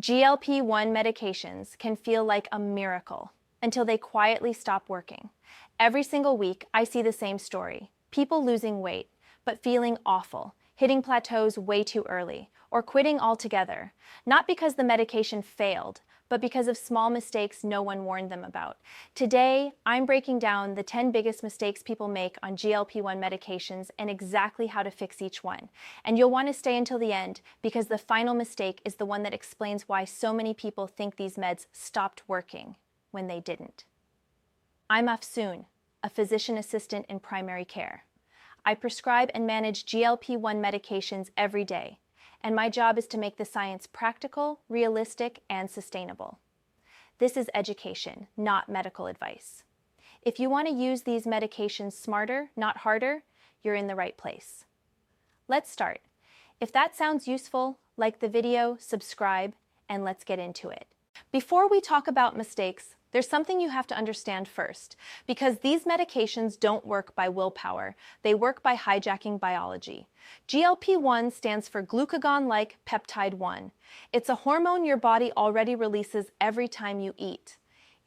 GLP-1 medications can feel like a miracle until they quietly stop working. Every single week, I see the same story. People losing weight, but feeling awful, hitting plateaus way too early, or quitting altogether, not because the medication failed, but because of small mistakes no one warned them about. Today, I'm breaking down the 10 biggest mistakes people make on GLP-1 medications and exactly how to fix each one. And you'll want to stay until the end because the final mistake is the one that explains why so many people think these meds stopped working when they didn't. I'm Afsoon, a physician assistant in primary care. I prescribe and manage GLP-1 medications every day, and my job is to make the science practical, realistic, and sustainable. This is education, not medical advice. If you want to use these medications smarter, not harder, you're in the right place. Let's start. If that sounds useful, like the video, subscribe, and let's get into it. Before we talk about mistakes, there's something you have to understand first, because these medications don't work by willpower, they work by hijacking biology. GLP-1 stands for glucagon-like peptide 1. It's a hormone your body already releases every time you eat.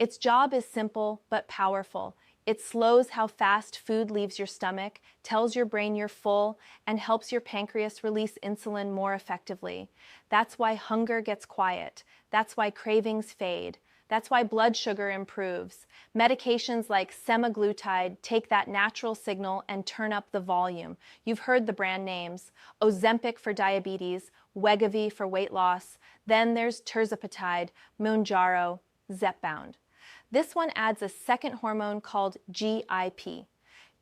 Its job is simple but powerful. It slows how fast food leaves your stomach, tells your brain you're full, and helps your pancreas release insulin more effectively. That's why hunger gets quiet. That's why cravings fade. That's why blood sugar improves. Medications like semaglutide take that natural signal and turn up the volume. You've heard the brand names: Ozempic for diabetes, Wegovy for weight loss. Then there's tirzepatide, Mounjaro, Zepbound. This one adds a second hormone called GIP.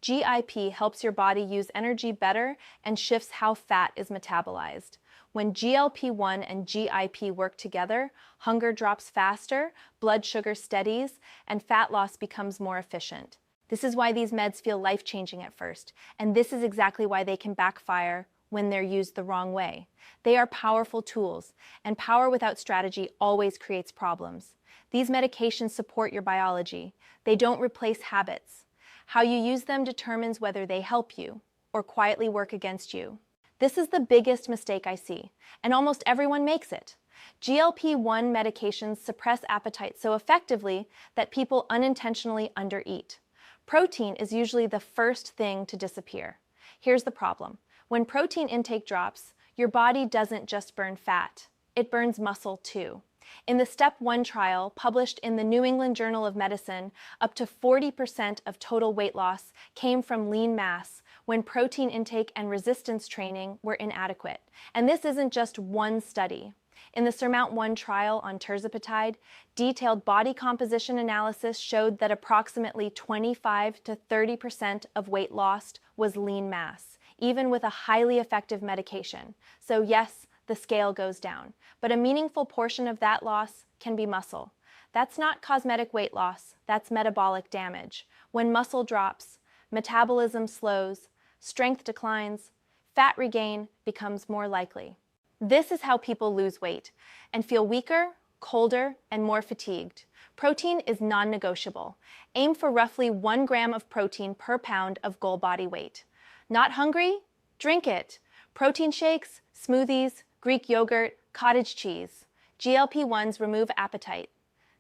GIP helps your body use energy better and shifts how fat is metabolized. When GLP-1 and GIP work together, hunger drops faster, blood sugar steadies, and fat loss becomes more efficient. This is why these meds feel life-changing at first, and this is exactly why they can backfire when they're used the wrong way. They are powerful tools, and power without strategy always creates problems. These medications support your biology. They don't replace habits. How you use them determines whether they help you or quietly work against you. This is the biggest mistake I see, and almost everyone makes it. GLP-1 medications suppress appetite so effectively that people unintentionally undereat. Protein is usually the first thing to disappear. Here's the problem. When protein intake drops, your body doesn't just burn fat, it burns muscle too. In the Step 1 trial, published in the New England Journal of Medicine, up to 40% of total weight loss came from lean mass when protein intake and resistance training were inadequate. And this isn't just one study. In the SURMOUNT-1 trial on tirzepatide, detailed body composition analysis showed that approximately 25 to 30% of weight lost was lean mass, even with a highly effective medication. So yes, the scale goes down, but a meaningful portion of that loss can be muscle. That's not cosmetic weight loss, that's metabolic damage. When muscle drops, metabolism slows, strength declines, fat regain becomes more likely. This is how people lose weight and feel weaker, colder, and more fatigued. Protein is non-negotiable. Aim for roughly 1 gram of protein per pound of goal body weight. Not hungry? Drink it. Protein shakes, smoothies, Greek yogurt, cottage cheese. GLP-1s remove appetite.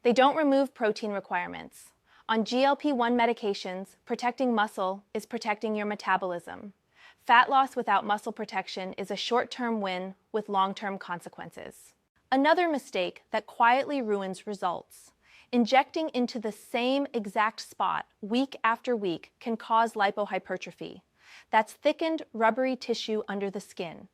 They don't remove protein requirements. On GLP-1 medications, protecting muscle is protecting your metabolism. Fat loss without muscle protection is a short-term win with long-term consequences. Another mistake that quietly ruins results. Injecting into the same exact spot week after week can cause lipohypertrophy. That's thickened, rubbery tissue under the skin.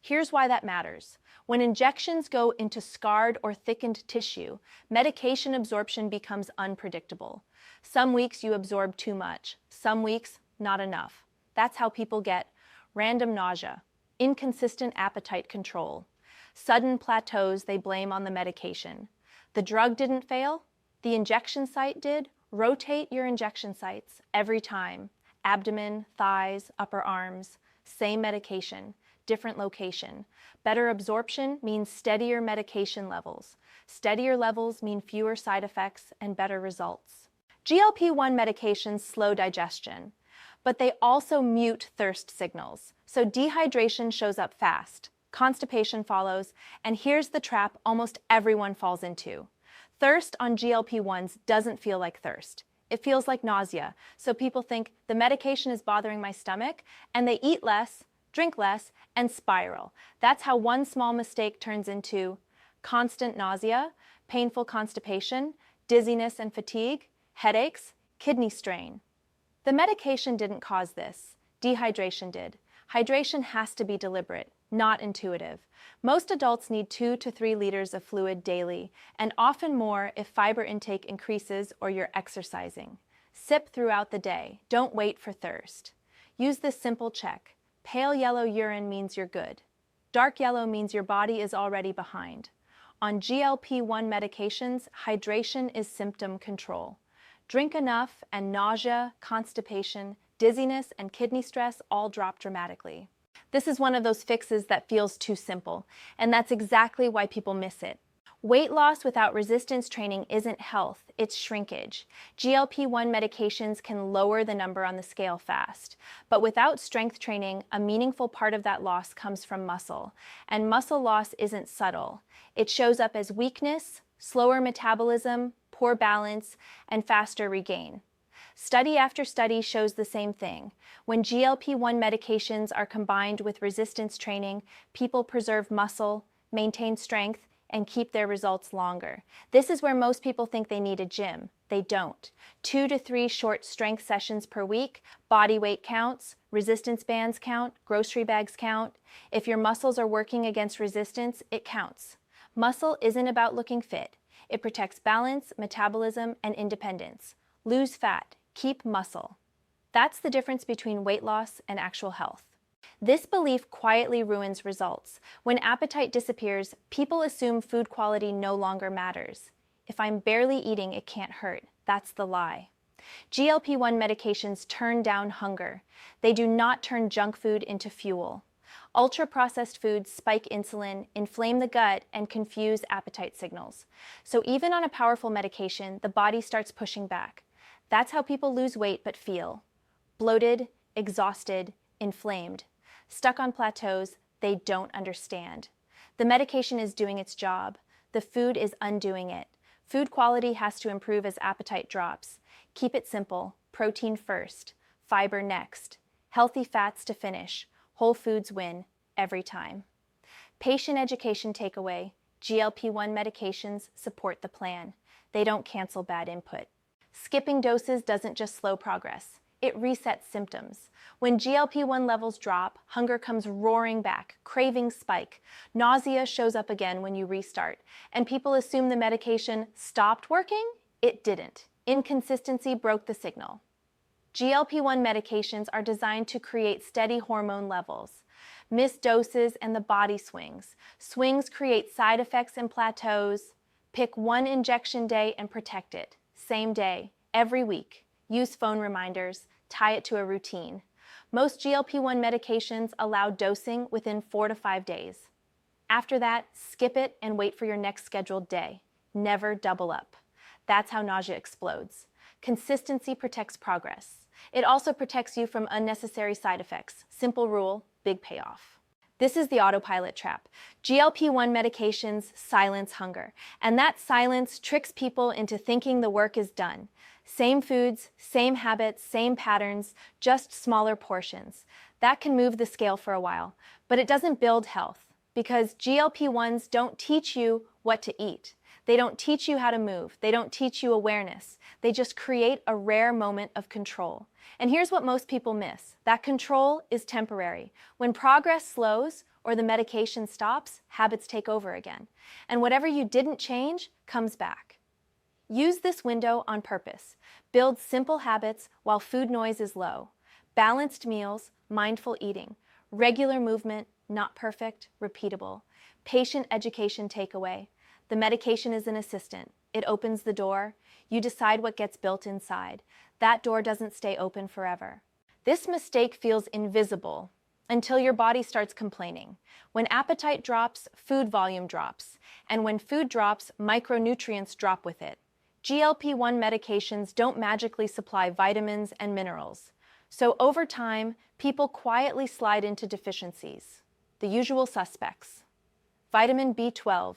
Here's why that matters. When injections go into scarred or thickened tissue, medication absorption becomes unpredictable. Some weeks you absorb too much, some weeks not enough. That's how people get random nausea, inconsistent appetite control, sudden plateaus they blame on the medication. The drug didn't fail, the injection site did. Rotate your injection sites every time. Abdomen, thighs, upper arms, same medication, different location. Better absorption means steadier medication levels. Steadier levels mean fewer side effects and better results. GLP-1 medications slow digestion, but they also mute thirst signals. So dehydration shows up fast, constipation follows, and here's the trap almost everyone falls into. Thirst on GLP-1s doesn't feel like thirst. It feels like nausea, so people think the medication is bothering my stomach, and they eat less, drink less, and spiral. That's how one small mistake turns into constant nausea, painful constipation, dizziness and fatigue, headaches, kidney strain. The medication didn't cause this. Dehydration did. Hydration has to be deliberate, not intuitive. Most adults need 2 to 3 liters of fluid daily, and often more if fiber intake increases or you're exercising. Sip throughout the day. Don't wait for thirst. Use this simple check. Pale yellow urine means you're good. Dark yellow means your body is already behind. On GLP-1 medications, hydration is symptom control. Drink enough and nausea, constipation, dizziness, and kidney stress all drop dramatically. This is one of those fixes that feels too simple, and that's exactly why people miss it. Weight loss without resistance training isn't health, it's shrinkage. GLP-1 medications can lower the number on the scale fast, but without strength training, a meaningful part of that loss comes from muscle. And muscle loss isn't subtle. It shows up as weakness, slower metabolism, poor balance, and faster regain. Study after study shows the same thing. When GLP-1 medications are combined with resistance training, people preserve muscle, maintain strength, and keep their results longer. This is where most people think they need a gym. They don't. 2 to 3 short strength sessions per week, body weight counts, resistance bands count, grocery bags count. If your muscles are working against resistance, it counts. Muscle isn't about looking fit. It protects balance, metabolism, and independence. Lose fat, keep muscle. That's the difference between weight loss and actual health. This belief quietly ruins results. When appetite disappears, people assume food quality no longer matters. If I'm barely eating, it can't hurt. That's the lie. GLP-1 medications turn down hunger. They do not turn junk food into fuel. Ultra-processed foods spike insulin, inflame the gut, and confuse appetite signals. So even on a powerful medication, the body starts pushing back. That's how people lose weight but feel. Bloated, exhausted, inflamed. Stuck on plateaus they don't understand. The medication is doing its job. The food is undoing it. Food quality has to improve as appetite drops. Keep it simple. Protein first. Fiber next. Healthy fats to finish. Whole foods win every time. Patient education takeaway. GLP-1 medications support the plan. They don't cancel bad input. Skipping doses doesn't just slow progress. It resets symptoms. When GLP-1 levels drop, hunger comes roaring back, cravings spike, nausea shows up again when you restart, and people assume the medication stopped working? It didn't. Inconsistency broke the signal. GLP-1 medications are designed to create steady hormone levels. Missed doses and the body swings. Swings create side effects and plateaus. Pick one injection day and protect it. Same day, every week. Use phone reminders, tie it to a routine. Most GLP-1 medications allow dosing within 4 to 5 days. After that, skip it and wait for your next scheduled day. Never double up. That's how nausea explodes. Consistency protects progress. It also protects you from unnecessary side effects. Simple rule, big payoff. This is the autopilot trap. GLP-1 medications silence hunger, and that silence tricks people into thinking the work is done. Same foods, same habits, same patterns, just smaller portions. That can move the scale for a while, but it doesn't build health because GLP-1s don't teach you what to eat. They don't teach you how to move. They don't teach you awareness. They just create a rare moment of control. And here's what most people miss. That control is temporary. When progress slows or the medication stops, habits take over again. And whatever you didn't change comes back. Use this window on purpose. Build simple habits while food noise is low. Balanced meals, mindful eating. Regular movement, not perfect, repeatable. Patient education takeaway. The medication is an assistant. It opens the door. You decide what gets built inside. That door doesn't stay open forever. This mistake feels invisible until your body starts complaining. When appetite drops, food volume drops. And when food drops, micronutrients drop with it. GLP-1 medications don't magically supply vitamins and minerals. So over time, people quietly slide into deficiencies. the usual suspects: vitamin B12,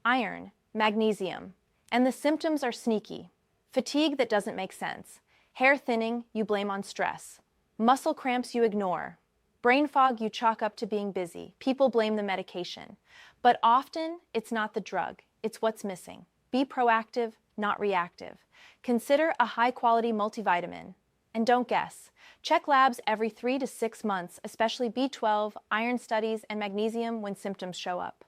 iron, magnesium, and the symptoms are sneaky. Fatigue that doesn't make sense, hair thinning you blame on stress, muscle cramps you ignore, brain fog you chalk up to being busy. People blame the medication, but often it's not the drug, it's what's missing. Be proactive, not reactive. Consider a high-quality multivitamin. And don't guess. Check labs every 3 to 6 months, especially B12, iron studies, and magnesium when symptoms show up.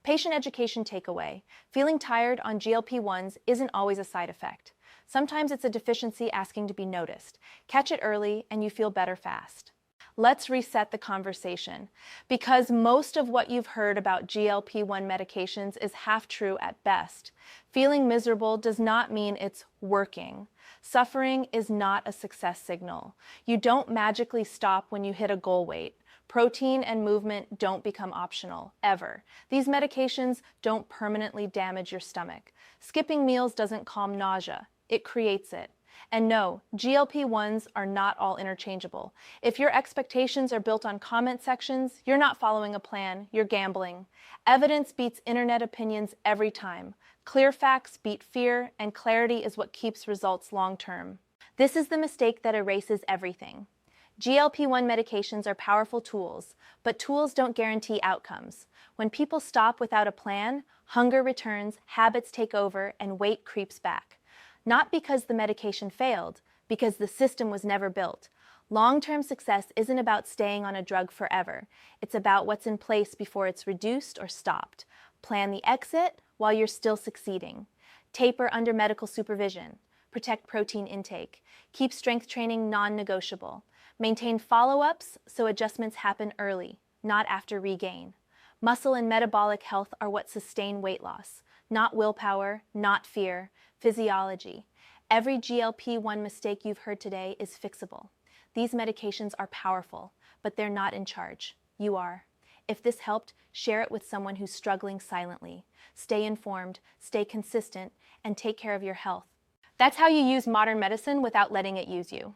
Patient education takeaway: feeling tired on GLP-1s isn't always a side effect. Sometimes it's a deficiency asking to be noticed. Catch it early and you feel better fast. Let's reset the conversation, because most of what you've heard about GLP-1 medications is half true at best. Feeling miserable does not mean it's working. Suffering is not a success signal. You don't magically stop when you hit a goal weight. Protein and movement don't become optional, ever. These medications don't permanently damage your stomach. Skipping meals doesn't calm nausea, it creates it. And no, GLP-1s are not all interchangeable. If your expectations are built on comment sections, you're not following a plan, you're gambling. Evidence beats internet opinions every time. Clear facts beat fear, and clarity is what keeps results long-term. This is the mistake that erases everything. GLP-1 medications are powerful tools, but tools don't guarantee outcomes. When people stop without a plan, hunger returns, habits take over, and weight creeps back. Not because the medication failed, because the system was never built. Long-term success isn't about staying on a drug forever. It's about what's in place before it's reduced or stopped. Plan the exit while you're still succeeding. Taper under medical supervision. Protect protein intake. Keep strength training non-negotiable. Maintain follow-ups so adjustments happen early, not after regain. Muscle and metabolic health are what sustain weight loss, not willpower, not fear, physiology. Every GLP-1 mistake you've heard today is fixable. These medications are powerful, but they're not in charge. You are. If this helped, share it with someone who's struggling silently. Stay informed, stay consistent, and take care of your health. That's how you use modern medicine without letting it use you.